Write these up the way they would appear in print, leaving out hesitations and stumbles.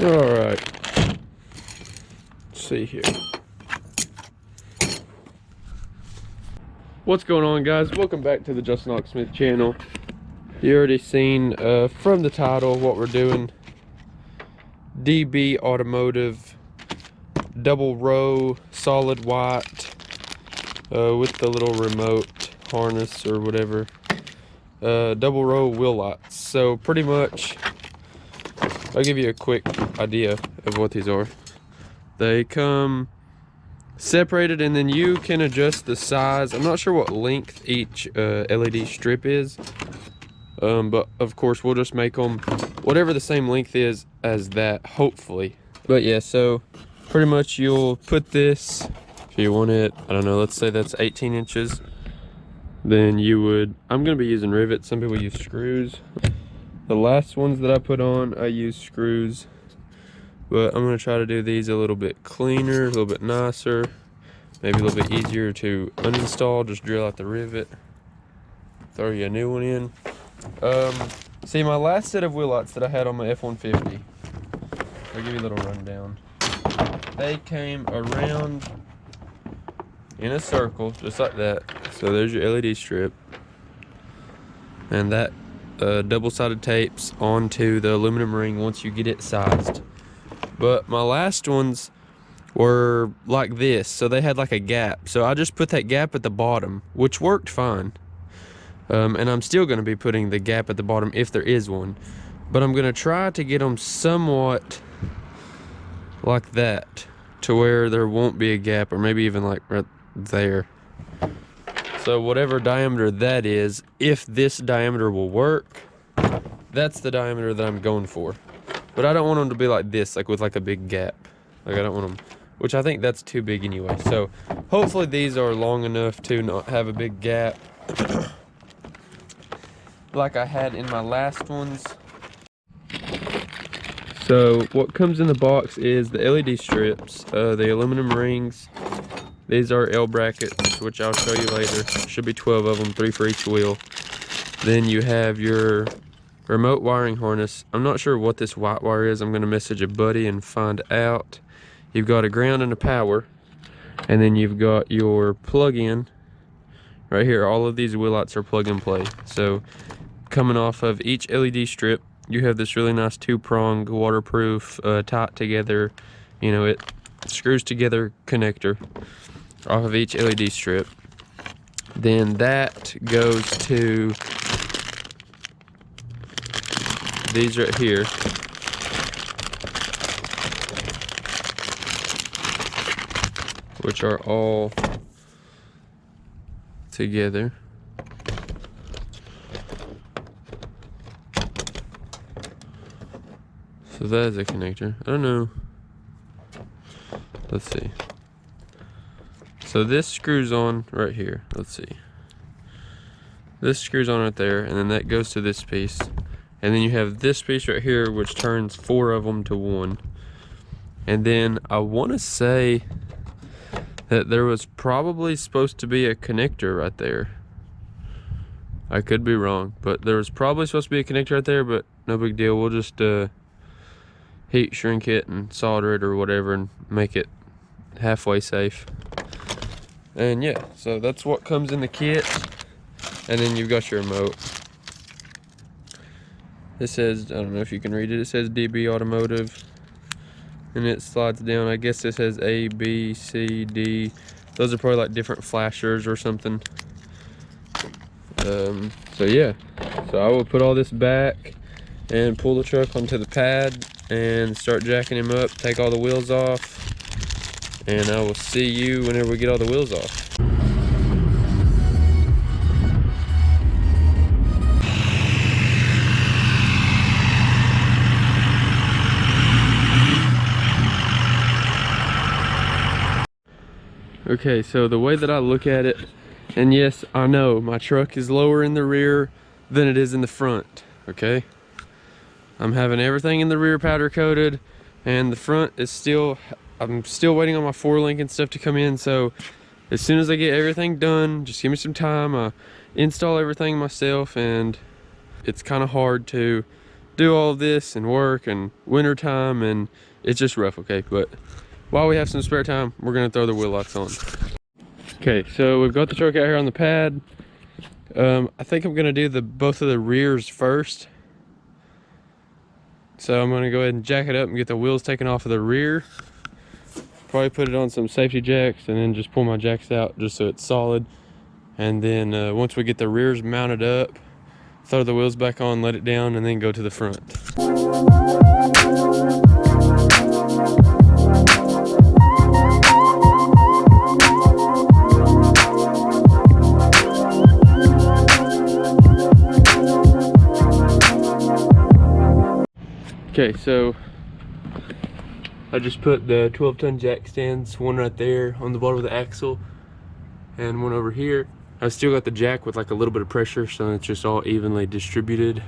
All right. Let's see here. What's going on, guys? Welcome back to the Justin Locksmith channel. You already seen from the title what we're doing. DB Automotive double row solid white with the little remote harness or whatever. Double row wheel lights. So pretty much, I'll give you a quick idea of what these are. They come separated, and then you can adjust the size. I'm not sure what length each LED strip is, but of course we'll just make them whatever the same length is as that, hopefully. But yeah, so pretty much you'll put this, if you want it, I don't know, let's say that's 18 inches, then you would, I'm gonna be using rivets. Some people use screws. The last ones that I put on, I use screws, but I'm gonna try to do these a little bit cleaner, a little bit nicer, maybe a little bit easier to uninstall. Just drill out the rivet, throw you a new one in. See, my last set of wheel lights that I had on my F-150, I'll give you a little rundown. They came around in a circle, just like that. So there's your LED strip, and that double-sided tapes onto the aluminum ring once you get it sized. But my last ones were like this, so they had like a gap. So I just put that gap at the bottom, which worked fine. And I'm still going to be putting the gap at the bottom if there is one. But I'm going to try to get them somewhat like that, to where there won't be a gap, or maybe even like right there. So whatever diameter that is, if this diameter will work, that's the diameter that I'm going for. But I don't want them to be like this, like with like a big gap. Like I don't want them, which I think that's too big anyway. So hopefully these are long enough to not have a big gap like I had in my last ones. So what comes in the box is the LED strips, the aluminum rings. These are L brackets, which I'll show you later. Should be 12 of them, 3 for each wheel. Then you have your remote wiring harness. I'm not sure what this white wire is. I'm going to message a buddy and find out. You've got a ground and a power, and then you've got your plug-in right here. All of these wheel lights are plug and play. So coming off of each LED strip, you have this really nice 2-pronged waterproof, tight together, you know, it screws together connector off of each LED strip. Then that goes to these right here. Which are all together. So that is a connector. I don't know. Let's see. So this screws on right here. Let's see. This screws on right there, and then that goes to this piece. And then you have this piece right here, which turns 4 of them to 1. And then I want to say that there was probably supposed to be a connector right there. I could be wrong, but there was probably supposed to be a connector right there, but no big deal. We'll just heat shrink it and solder it or whatever and make it halfway safe. And yeah, so that's what comes in the kit. And then you've got your remote. It says, I don't know if you can read it, it says DB Automotive, and it slides down. I guess it says A, B, C, D. Those are probably like different flashers or something. So yeah, so I will put all this back and pull the truck onto the pad and start jacking him up, take all the wheels off, and I will see you whenever we get all the wheels off. Okay, so the way that I look at it, and yes, I know my truck is lower in the rear than it is in the front, okay? I'm having everything in the rear powder coated, and the front is still, I'm still waiting on my 4-link and stuff to come in. So as soon as I get everything done, just give me some time. I install everything myself, and it's kind of hard to do all this and work and winter time, and it's just rough, okay? But while we have some spare time, we're gonna throw the wheel locks on. Okay, so we've got the truck out here on the pad. I think I'm gonna do both of the rears first. So I'm gonna go ahead and jack it up and get the wheels taken off of the rear. Probably put it on some safety jacks and then just pull my jacks out just so it's solid. And then once we get the rears mounted up, throw the wheels back on, let it down, and then go to the front. Okay, so I just put the 12-ton jack stands, one right there on the bottom of the axle and one over here. I still got the jack with like a little bit of pressure, so it's just all evenly distributed.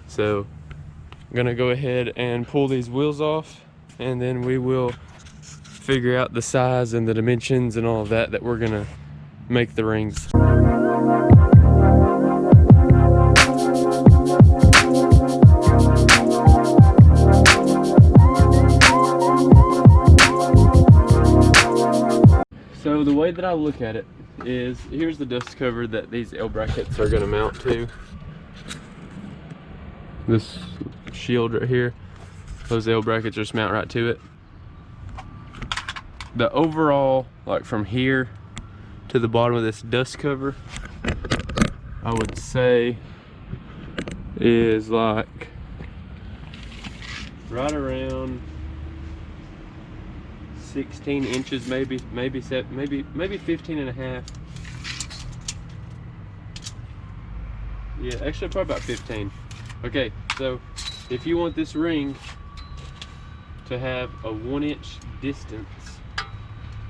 So I'm gonna go ahead and pull these wheels off, and then we will figure out the size and the dimensions and all of that we're gonna make the rings. So the way that I look at it is, here's the dust cover that these L brackets are gonna mount to. This shield right here, those L brackets just mount right to it. The overall, like from here to the bottom of this dust cover, I would say is like right around 16 inches, maybe 15 and a half. Yeah, actually probably about 15. Okay, so if you want this ring to have a 1-inch distance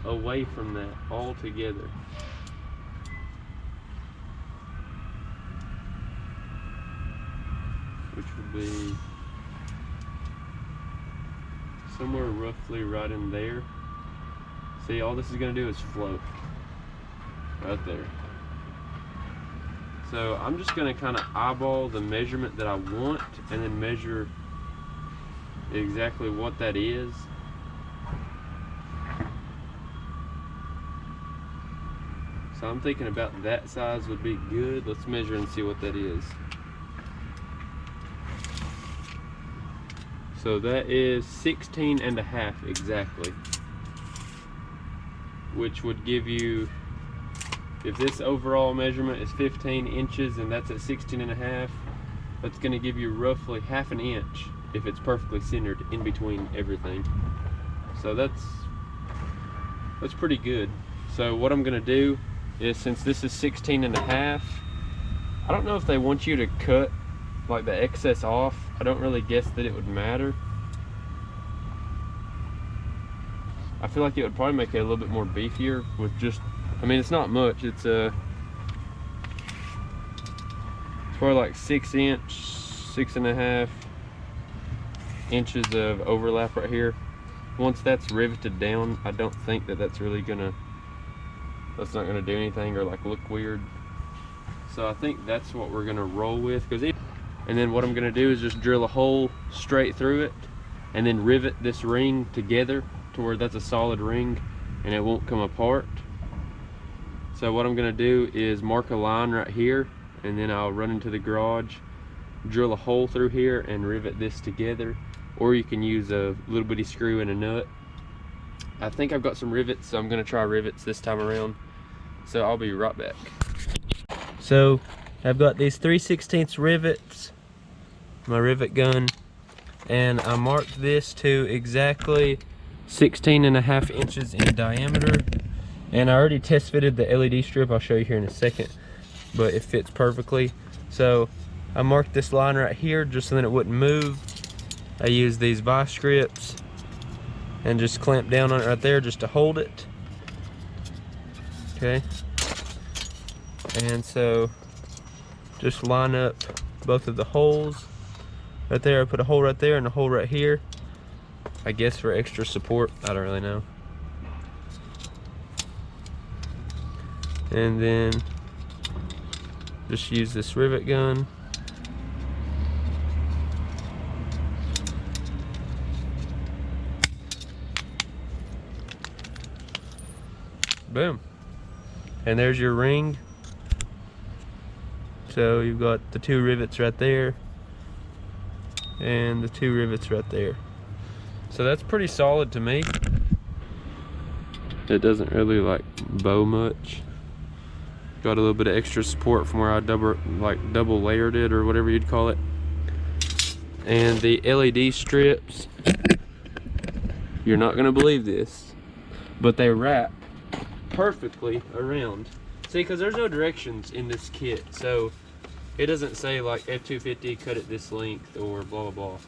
away from that altogether, which would be somewhere roughly right in there. See, all this is gonna do is float right there. So I'm just gonna kind of eyeball the measurement that I want and then measure exactly what that is. So I'm thinking about that size would be good. Let's measure and see what that is. So that is 16 and a half exactly, which would give you, if this overall measurement is 15 inches and that's at 16 and a half, that's going to give you roughly ½ an inch if it's perfectly centered in between everything. So that's pretty good. So what I'm going to do is, since this is 16 and a half, I don't know if they want you to cut like the excess off. I don't really guess that it would matter. I feel like it would probably make it a little bit more beefier with just, I mean, it's not much. It's probably like 6.5 inches of overlap right here. Once that's riveted down, I don't think that that's really gonna, that's not gonna do anything or like look weird. So I think that's what we're gonna roll with. And then what I'm gonna do is just drill a hole straight through it and then rivet this ring together to where that's a solid ring and it won't come apart. So what I'm gonna do is mark a line right here, and then I'll run into the garage, drill a hole through here and rivet this together, or you can use a little bitty screw and a nut. I think I've got some rivets, so I'm gonna try rivets this time around. So I'll be right back. So I've got these 3/16 rivets, my rivet gun, and I marked this to exactly 16.5 inches in diameter. And I already test fitted the LED strip, I'll show you here in a second, but it fits perfectly. So I marked this line right here just so that it wouldn't move. I used these vice grips and just clamped down on it right there just to hold it. Okay. And so just line up both of the holes right there. I put a hole right there and a hole right here, I guess for extra support. I don't really know. And then just use this rivet gun boom. And there's your ring. So you've got the 2 rivets right there and the 2 rivets right there. So that's pretty solid to me. It doesn't really like bow much. Got a little bit of extra support from where I double layered it, or whatever you'd call it. And the LED strips, you're not gonna believe this, but they wrap perfectly around. See, because there's no directions in this kit, so it doesn't say like F250 cut it this length or blah blah blah.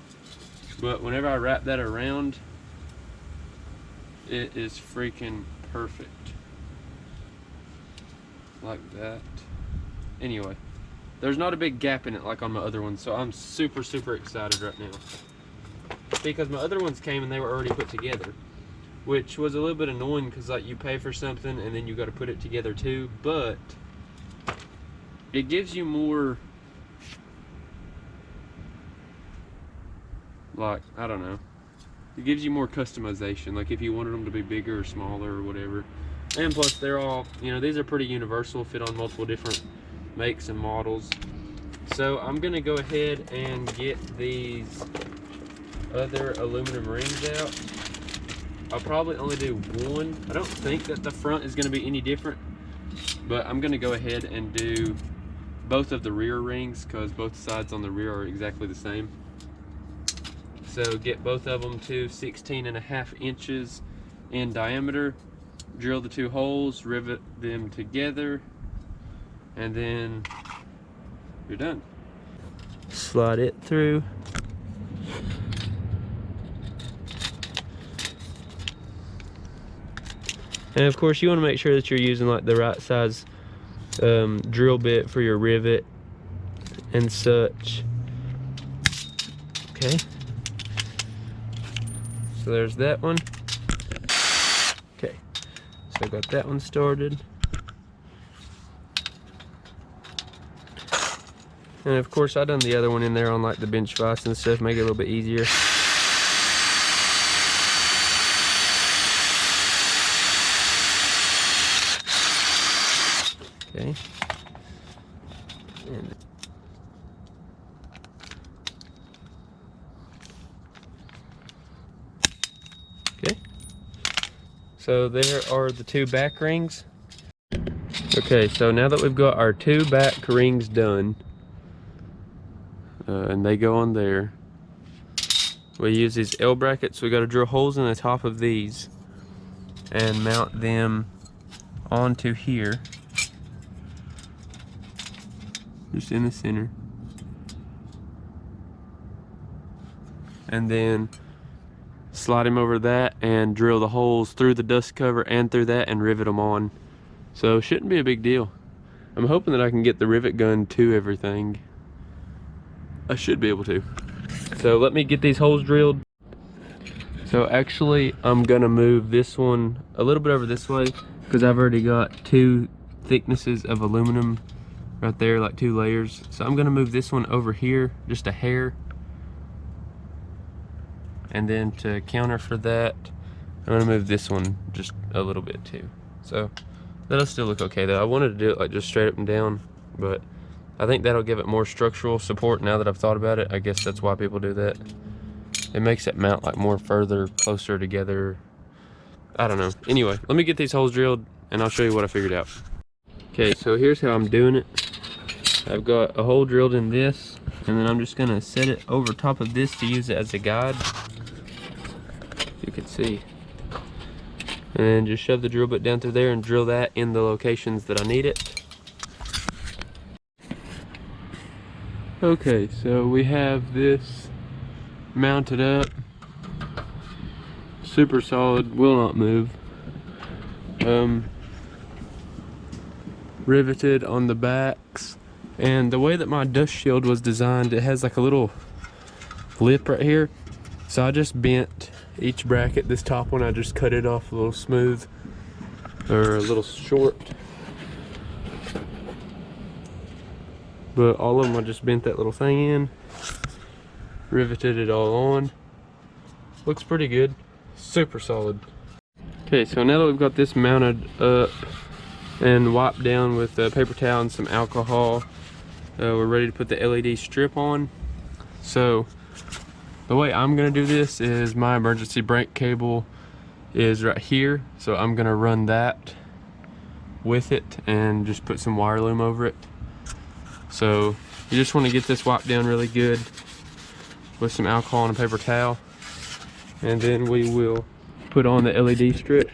But whenever I wrap that around, it is freaking perfect. Like that. Anyway, there's not a big gap in it like on my other ones, so I'm super excited right now. Because my other ones came and they were already put together, which was a little bit annoying because like you pay for something and then you got to put it together too, but it gives you more, like, I don't know, it gives you more customization, like if you wanted them to be bigger or smaller or whatever. And plus they're all, you know, these are pretty universal, fit on multiple different makes and models. So I'm gonna go ahead and get these other aluminum rings out. I'll probably only do one. I don't think that the front is gonna be any different, but I'm gonna go ahead and do both of the rear rings because both sides on the rear are exactly the same. So get both of them to 16.5 inches in diameter, drill the 2 holes, rivet them together, and then you're done. Slide it through. And of course you want to make sure that you're using like the right size drill bit for your rivet and such. Okay, so there's that one. Okay, so I got that one started. And of course I done the other one in there on like the bench vise and stuff, make it a little bit easier. Okay. And okay. So there are the 2 back rings. Okay, so now that we've got our 2 back rings done, and they go on there, we use these L brackets. We got to drill holes in the top of these and mount them onto here, just in the center, and then slide them over that and drill the holes through the dust cover and through that and rivet them on. So shouldn't be a big deal. I'm hoping that I can get the rivet gun to everything. I should be able to. So let me get these holes drilled. So actually I'm gonna move this one a little bit over this way because I've already got 2 thicknesses of aluminum right there, like 2 layers. So I'm gonna move this one over here just a hair, and then to counter for that I'm gonna move this one just a little bit too. So that'll still look okay though. I wanted to do it like just straight up and down, but I think that'll give it more structural support now that I've thought about it. I guess that's why people do that. It makes it mount like more further, closer together. I don't know. Anyway, let me get these holes drilled and I'll show you what I figured out. Okay, so here's how I'm doing it. I've got a hole drilled in this, and then I'm just gonna set it over top of this to use it as a guide. You can see. And just shove the drill bit down through there and drill that in the locations that I need it. Okay, so we have this mounted up, super solid, will not move, riveted on the backs. And the way that my dust shield was designed, it has like a little lip right here, so I just bent each bracket. This top one I just cut it off a little smooth, or a little short, but all of them I just bent that little thing in, riveted it all on. Looks pretty good, super solid. Okay, so now that we've got this mounted up and wiped down with a paper towel and some alcohol, we're ready to put the LED strip on. So the way I'm gonna do this is my emergency brake cable is right here. So I'm gonna run that with it and just put some wire loom over it. So you just wanna get this wiped down really good with some alcohol and a paper towel. And then we will put on the LED strip.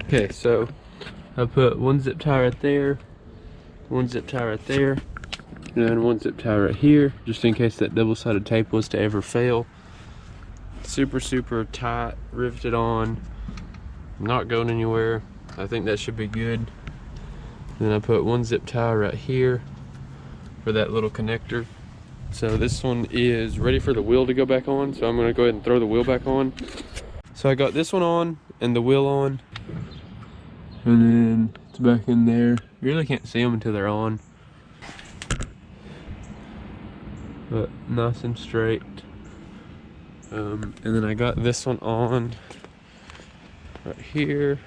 Okay, so I put one zip tie right there, one zip tie right there, and then one zip tie right here, just in case that double-sided tape was to ever fail. Super tight, riveted on, not going anywhere. I think that should be good. Then I put one zip tie right here for that little connector. So this one is ready for the wheel to go back on, so I'm gonna go ahead and throw the wheel back on. So I got this one on and the wheel on. And then it's back in there. You really can't see them until they're on. But nice and straight. And then I got this one on right here.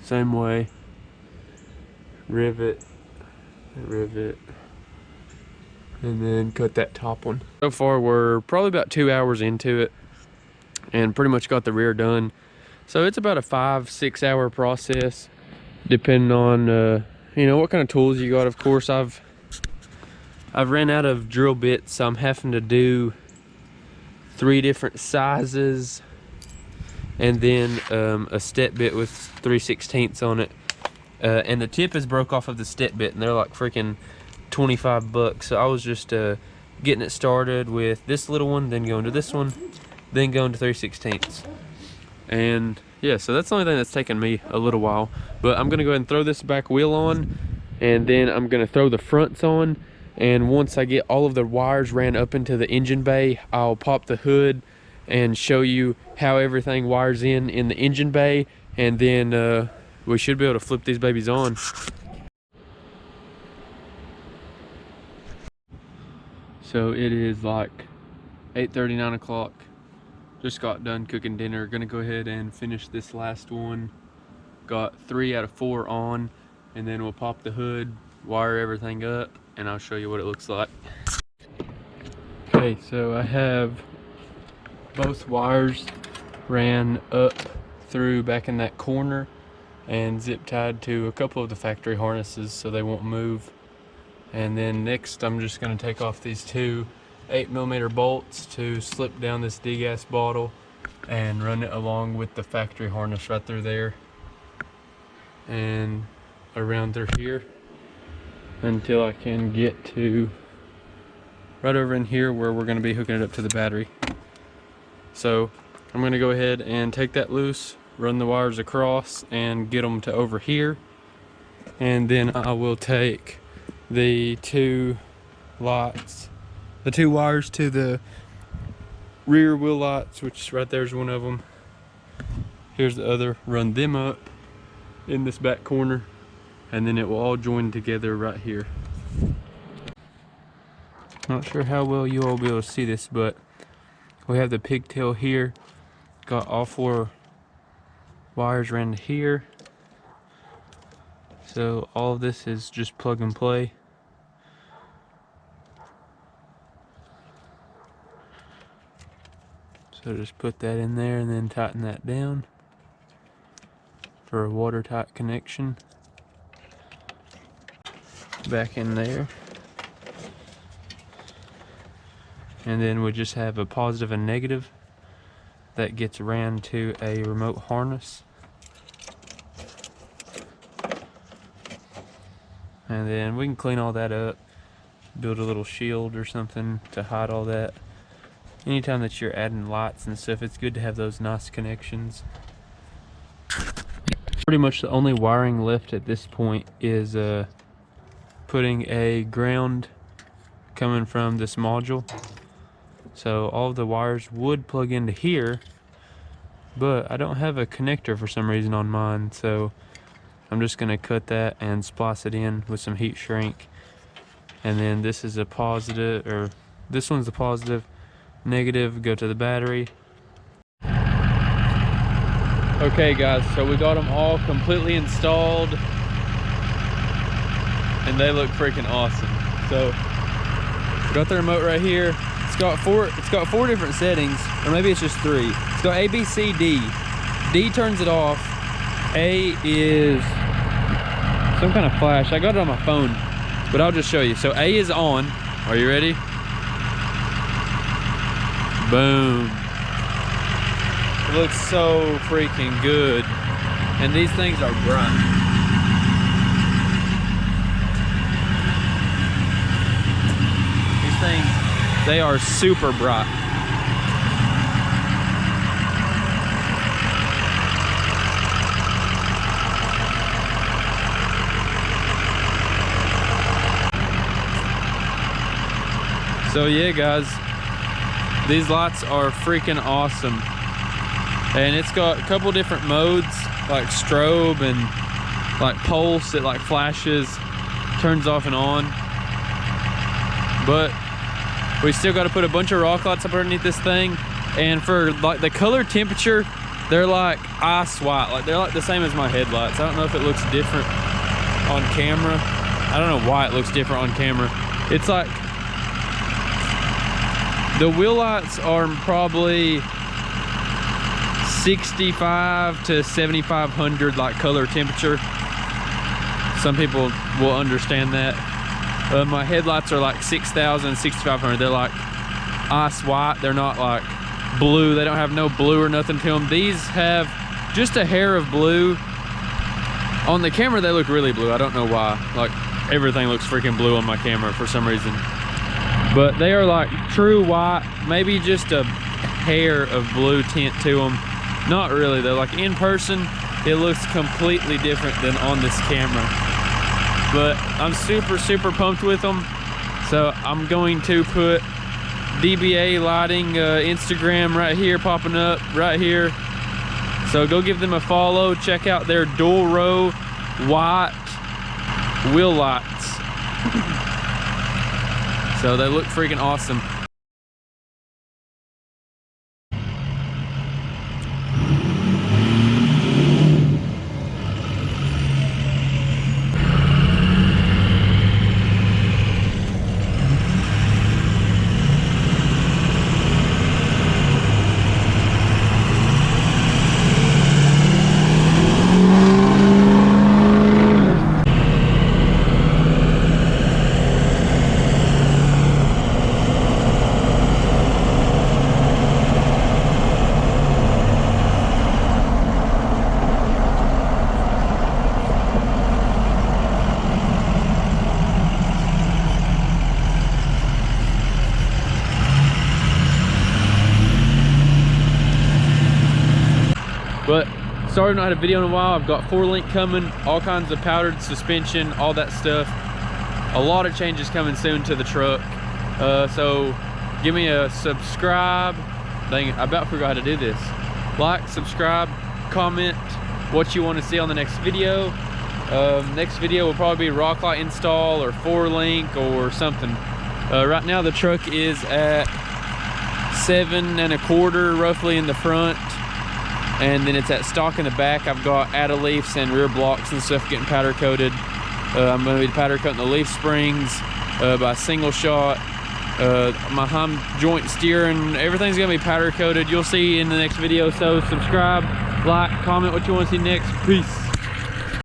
Same way. Rivet, rivet, and then cut that top one. So far we're probably about 2 hours into it and pretty much got the rear done. So it's about a 5-6 hour process, depending on you know, what kind of tools you got. Of course, I've ran out of drill bits, so I'm having to do 3 different sizes, and then a step bit with 3/16 on it. And the tip is broke off of the step bit, and they're like freaking 25 bucks. So I was just getting it started with this little one, then going to this one, then going to 3/16. And yeah, so that's the only thing that's taken me a little while. But I'm gonna go ahead and throw this back wheel on, and then I'm gonna throw the fronts on. And once I get all of the wires ran up into the engine bay, I'll pop the hood and show you how everything wires in the engine bay, and then we should be able to flip these babies on. So it is like 8:30, 9 o'clock. Just got done cooking dinner. Gonna go ahead and finish this last one. Got 3 out of 4 on, and then we'll pop the hood, wire everything up, and I'll show you what it looks like. Okay, so I have both wires ran up through back in that corner and zip tied to a couple of the factory harnesses so they won't move. And then next I'm just going to take off these 2 8mm bolts to slip down this degas bottle and run it along with the factory harness right through there and around through here until I can get to right over in here where we're going to be hooking it up to the battery. So I'm going to go ahead and take that loose, run the wires across, and get them to over here. And then I will take the 2 lights, the 2 wires to the rear wheel lights, which right there's one of them. Here's the other. Run them up in this back corner, and then it will all join together right here. Not sure how well you all will be able to see this, but we have the pigtail here. Got all 4 wires ran to here. So all of this is just plug and play. So just put that in there and then tighten that down for a watertight connection. Back in there. And then we just have a positive and negative that gets ran to a remote harness. And then we can clean all that up, build a little shield or something to hide all that. Anytime that you're adding lights and stuff, it's good to have those nice connections. Pretty much the only wiring left at this point is putting a ground coming from this module. So all of the wires would plug into here, but I don't have a connector for some reason on mine, so I'm just gonna cut that and splice it in with some heat shrink. And then this is a positive, or this one's a positive, negative go to the battery. Okay guys, so we got them all completely installed and they look freaking awesome. So we got the remote right here. It's got four different settings, or maybe it's just three. It's got A, B, C, D. D turns it off. A is some kind of flash. I got it on my phone, but I'll just show you. So A is on. Are you ready? Boom. It looks so freaking good. And these things are bright. These things, they are super bright. So yeah guys, these lights are freaking awesome. And it's got a couple different modes, like strobe and like pulse. It like flashes, turns off and on. But we still got to put a bunch of rock lights up underneath this thing. And for like the color temperature, they're like ice white. Like they're like the same as my headlights. I don't know if it looks different on camera. I don't know why it looks different on camera. It's like the wheel lights are probably 65 to 7500 like color temperature. Some people will understand that. My headlights are like 6000, 6500. They're like ice white. They're not like blue. They don't have no blue or nothing to them. These have just a hair of blue. On the camera they look really blue. I don't know why. Like everything looks freaking blue on my camera for some reason. But they are like true white, maybe just a hair of blue tint to them. Not really though. Like in person it looks completely different than on this camera. But I'm super pumped with them. So I'm going to put DBA Lighting Instagram right here, popping up right here. So go give them a follow. Check out their dual row white wheel lights. So they look freaking awesome. But sorry I've not had a video in a while. I've got 4-link coming, all kinds of powdered suspension, all that stuff. A lot of changes coming soon to the truck. So give me a subscribe. Dang it, I about forgot how to do this. Like, subscribe, comment what you want to see on the next video. Next video will probably be rock light install or 4-link or something. Right now the truck is at 7 1/4 roughly in the front. And then it's at stock in the back. I've got add leafs and rear blocks and stuff getting powder coated. I'm going to be powder coating the leaf springs by single shot. My hum joint steering, everything's going to be powder coated. You'll see in the next video. So subscribe, like, comment what you want to see next. Peace.